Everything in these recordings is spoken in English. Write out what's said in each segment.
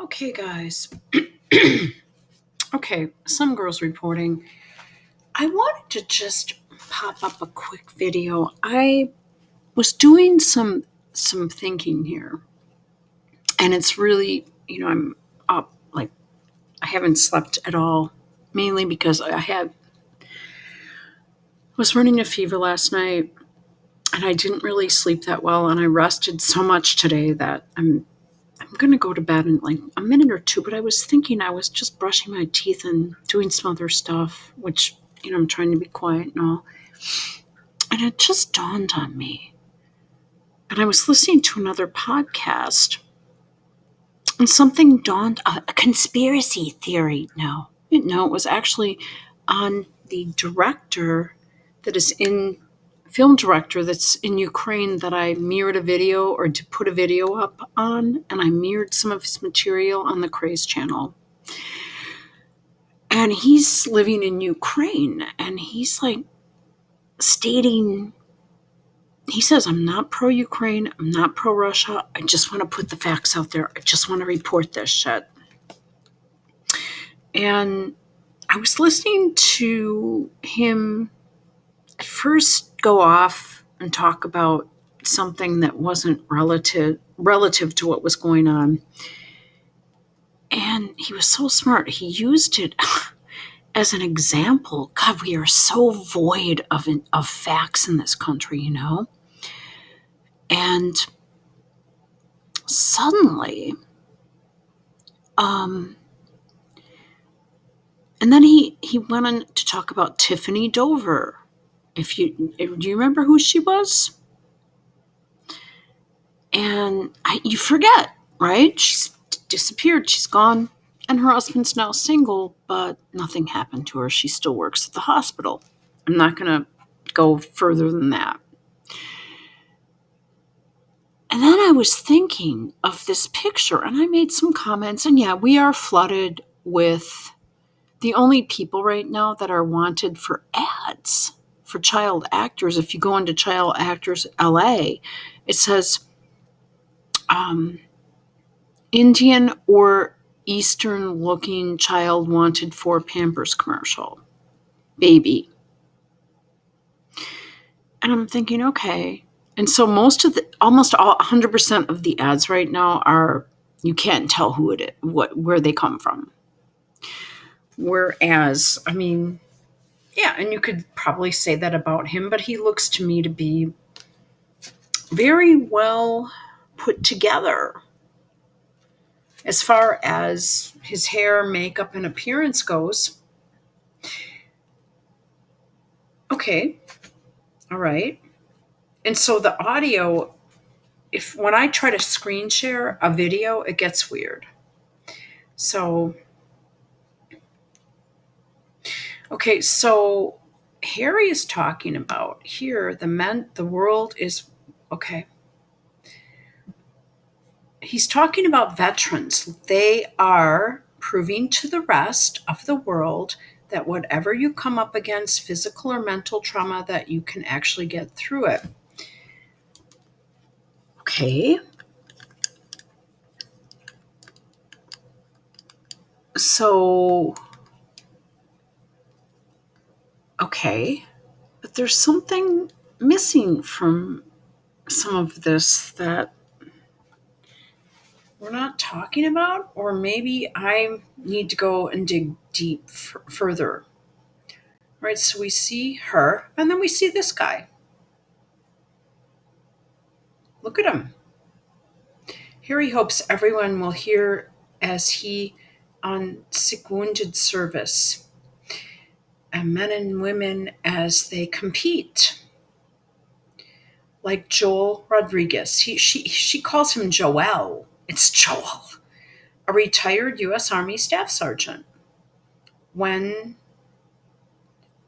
Okay, guys. Okay, some girls reporting. I wanted to just pop up a quick video. I was doing some thinking here, and it's really, I'm up like I haven't slept at all, mainly because was running a fever last night, and I didn't really sleep that well, and I rested so much today that I'm going to go to bed in like a minute or two, but I was thinking I was just brushing my teeth and doing some other stuff, which, I'm trying to be quiet and all. And it just dawned on me. And I was listening to another podcast, and something dawned a conspiracy theory. No, it was actually on the director that is in film director that's in Ukraine that I mirrored a video or to put a video up on, and I mirrored some of his material on the Craze channel. And he's living in Ukraine, and he's like stating, he says, I'm not pro-Ukraine, I'm not pro-Russia, I just want to put the facts out there, I just want to report this shit. And I was listening to him at first go off and talk about something that wasn't relative to what was going on. And he was so smart. He used it as an example. God, we are so void of facts in this country, And suddenly, and then he went on to talk about Tiffany Dover. Do you remember who she was? And you forget, right? She's disappeared. She's gone. And her husband's now single, but nothing happened to her. She still works at the hospital. I'm not going to go further than that. And then I was thinking of this picture, and I made some comments. And yeah, we are flooded with the only people right now that are wanted for ads for child actors. If you go into Child Actors LA, it says Indian or Eastern looking child wanted for Pampers commercial. Baby. And I'm thinking, okay. And so almost all 100% of the ads right now are, you can't tell who it is, where they come from. Whereas, yeah, and you could probably say that about him, but he looks to me to be very well put together as far as his hair, makeup, and appearance goes. Okay. All right. And so the audio, when I try to screen share a video, it gets weird. So, okay, so Harry is talking about here, the world is, okay. He's talking about veterans. They are proving to the rest of the world that whatever you come up against, physical or mental trauma, that you can actually get through it. Okay. So, okay. But there's something missing from some of this that we're not talking about, or maybe I need to go and dig deep further. Right, so we see her, and then we see this guy. Look at him. Here he hopes everyone will hear as he on sick wounded service, and men and women as they compete. Like Joel Rodriguez. She calls him Joel. It's Joel, a retired U.S. Army Staff Sergeant. When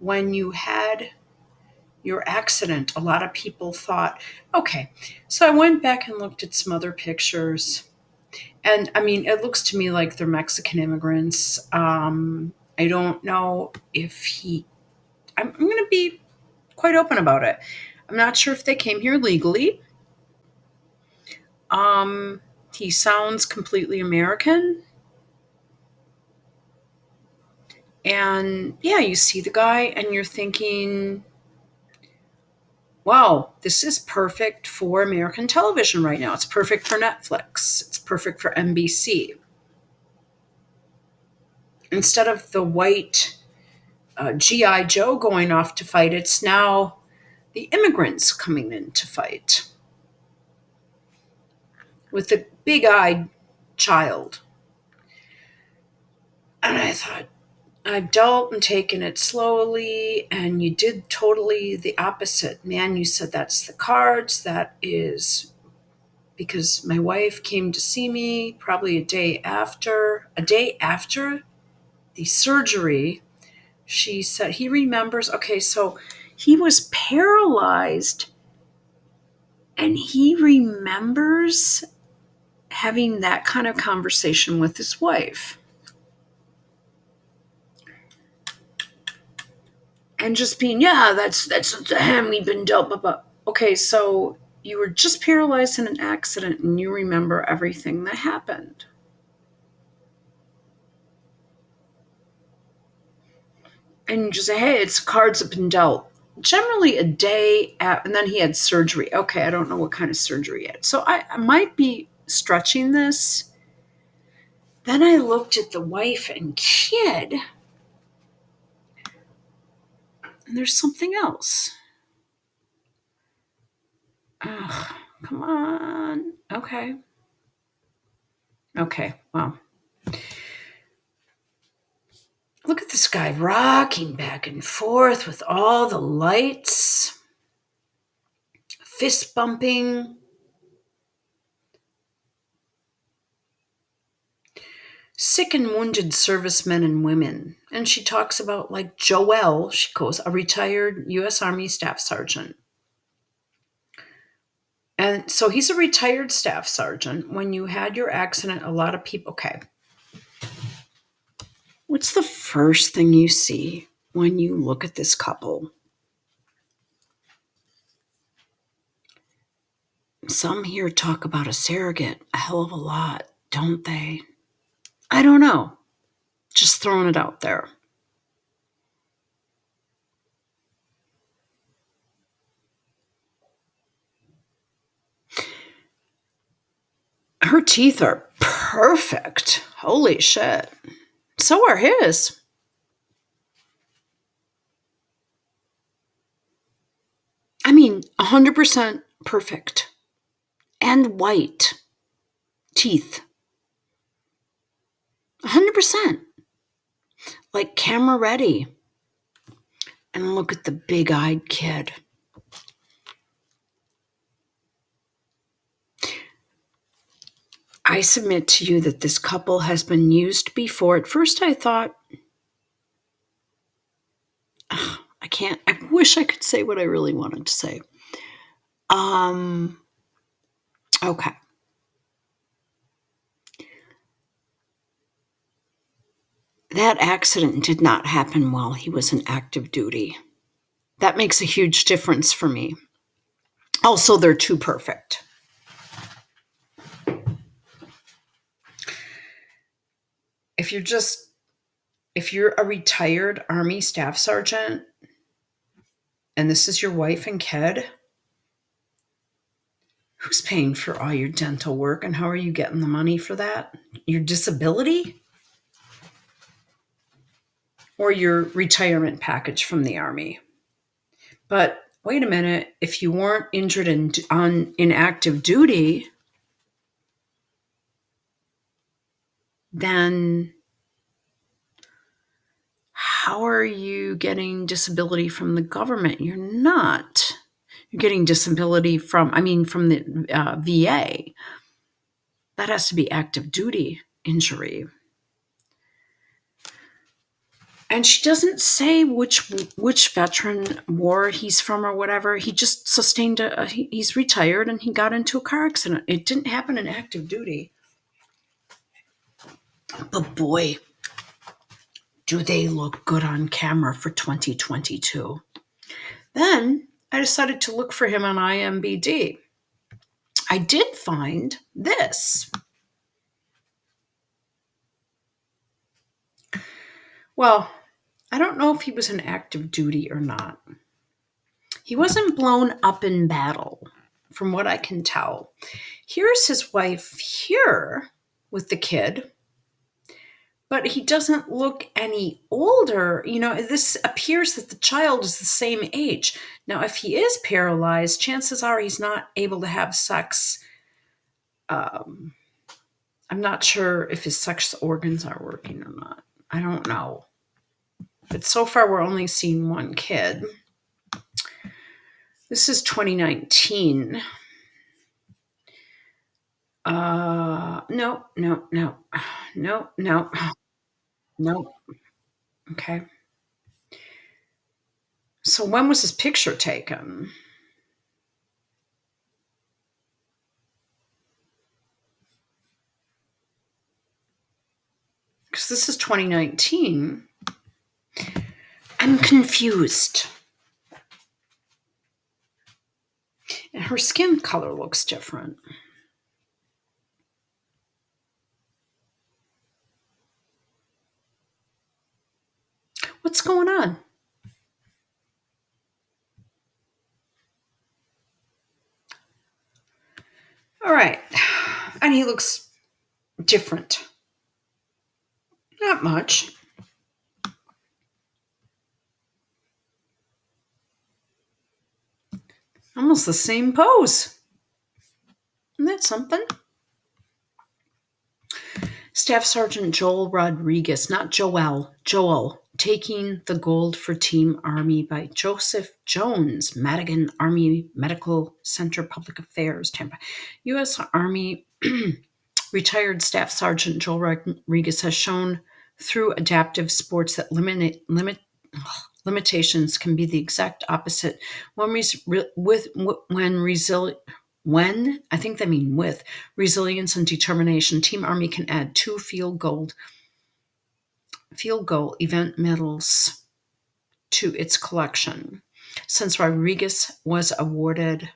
you had your accident, a lot of people thought, okay, so I went back and looked at some other pictures. And it looks to me like they're Mexican immigrants. I don't know if I'm going to be quite open about it. I'm not sure if they came here legally. He sounds completely American. And yeah, you see the guy and you're thinking, wow, this is perfect for American television right now. It's perfect for Netflix. It's perfect for NBC. Instead of the white G.I. Joe going off to fight, it's now the immigrants coming in to fight with the big eyed child. And I thought, I've dealt and taken it slowly, and you did totally the opposite. Man, you said that's the cards. That is because my wife came to see me probably a day after the surgery. She said he remembers. Okay, so he was paralyzed and he remembers having that kind of conversation with his wife. And just being, yeah, that's the hand we've been dealt. But okay, so you were just paralyzed in an accident and you remember everything that happened. And you just say, hey, it's cards have been dealt. Generally a day and then he had surgery. Okay, I don't know what kind of surgery he had. So I might be stretching this. Then I looked at the wife and kid, and there's something else. Ugh, come on. Okay. Okay, well. Look at this guy rocking back and forth with all the lights, fist bumping. Sick and wounded servicemen and women. And she talks about, like, Joel, she goes, a retired U.S. Army staff sergeant. And so he's a retired staff sergeant. When you had your accident, a lot of people, okay. What's the first thing you see when you look at this couple? Some here talk about a surrogate a hell of a lot, don't they? I don't know. Just throwing it out there. Her teeth are perfect. Holy shit. So are his. I mean, 100% perfect. And white teeth. 100%. Like camera ready. And look at the big eyed kid. I submit to you that this couple has been used before. At first, I thought, I wish I could say what I really wanted to say. Okay. That accident did not happen while he was in active duty. That makes a huge difference for me. Also, they're too perfect. If you're a retired Army staff sergeant and this is your wife and kid, who's paying for all your dental work and how are you getting the money for that? Your disability? Or your retirement package from the Army? But wait a minute, if you weren't injured in active duty, then how are you getting disability from the government? You're not. You're getting disability from the VA. That has to be active duty injury. And she doesn't say which veteran war he's from or whatever. He just sustained he's retired and he got into a car accident. It didn't happen in active duty. But boy, do they look good on camera for 2022. Then I decided to look for him on IMDb. I did find this. Well, I don't know if he was in active duty or not. He wasn't blown up in battle, from what I can tell. Here's his wife here with the kid, but he doesn't look any older. This appears that the child is the same age. Now, if he is paralyzed, chances are he's not able to have sex. Um, I'm not sure if his sex organs are working or not. I don't know. But so far, we're only seeing one kid. This is 2019. No, no, no, no, no, no. Okay. So when was this picture taken? Because this is 2019. I'm confused. And her skin color looks different. What's going on? All right. And he looks different. Not much. Almost the same pose. Isn't that something? Staff Sergeant Joel Rodriguez, not Joel, taking the gold for Team Army by Joseph Jones, Madigan Army Medical Center, Public Affairs, Tampa. U.S. Army retired Staff Sergeant Joel Rodriguez has shown through adaptive sports that limitations can be the exact opposite when I think they mean with resilience and determination. Team Army can add 2 field goal event medals to its collection. Since Rodriguez was awarded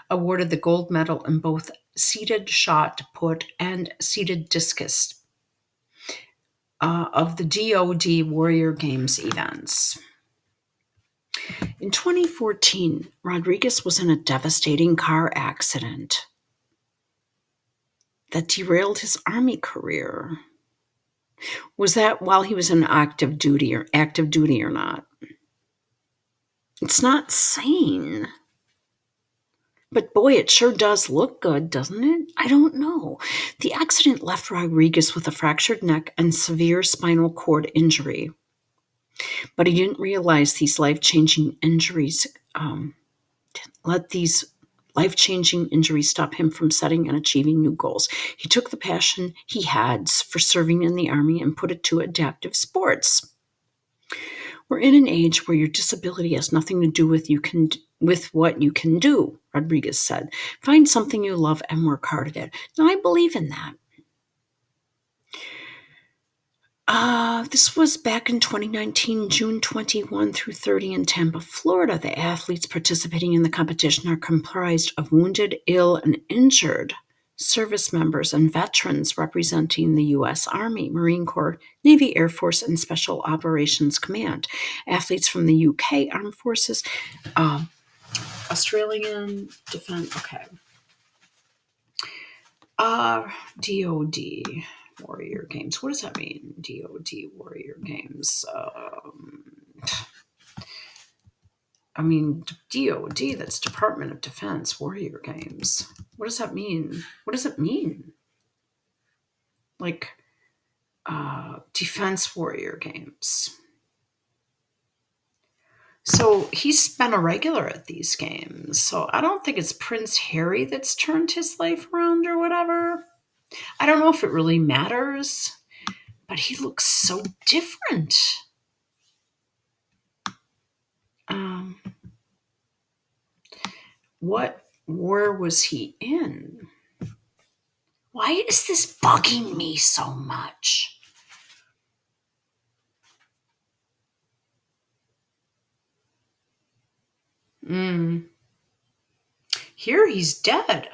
awarded the gold medal in both seated shot put and seated discus of the DoD Warrior Games events. In 2014, Rodriguez was in a devastating car accident that derailed his Army career. Was that while he was in active duty or not? It's not saying. But boy, it sure does look good, doesn't it? I don't know. The accident left Rodriguez with a fractured neck and severe spinal cord injury. But he didn't realize these life-changing injuries stop him from setting and achieving new goals. He took the passion he had for serving in the Army and put it to adaptive sports. We're in an age where your disability has nothing to do with what you can do, Rodriguez said. Find something you love and work hard at it. Now, I believe in that. This was back in 2019, June 21 through 30 in Tampa, Florida. The athletes participating in the competition are comprised of wounded, ill, and injured service members and veterans representing the U.S. Army, Marine Corps, Navy, Air Force, and Special Operations Command. Athletes from the UK Armed Forces, Australian Defense, DoD Warrior Games. What does that mean? DoD Warrior Games. DoD, that's Department of Defense Warrior Games. What does that mean? What does it mean? Like, Defense Warrior Games. So he's been a regular at these games. So I don't think it's Prince Harry that's turned his life around or whatever. I don't know if it really matters, but he looks so different. What war was he in? Why is this bugging me so much? Here he's dead.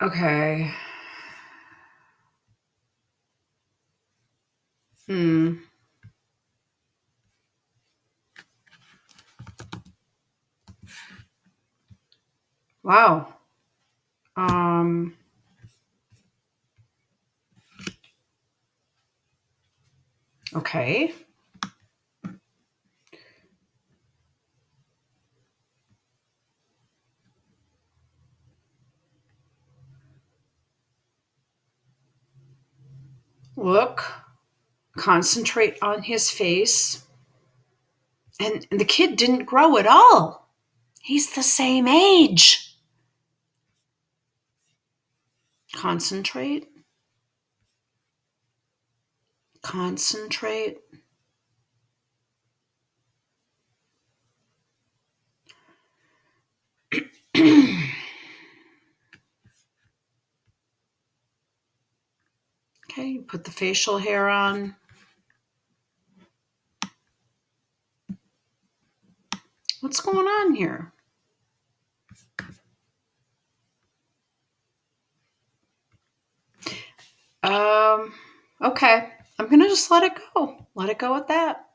Okay. Hmm. Wow. Um, okay. Look, concentrate on his face. And the kid didn't grow at all. He's the same age. Concentrate. Concentrate. Okay, put the facial hair on. What's going on here? Um, okay. I'm going to just let it go. Let it go at that.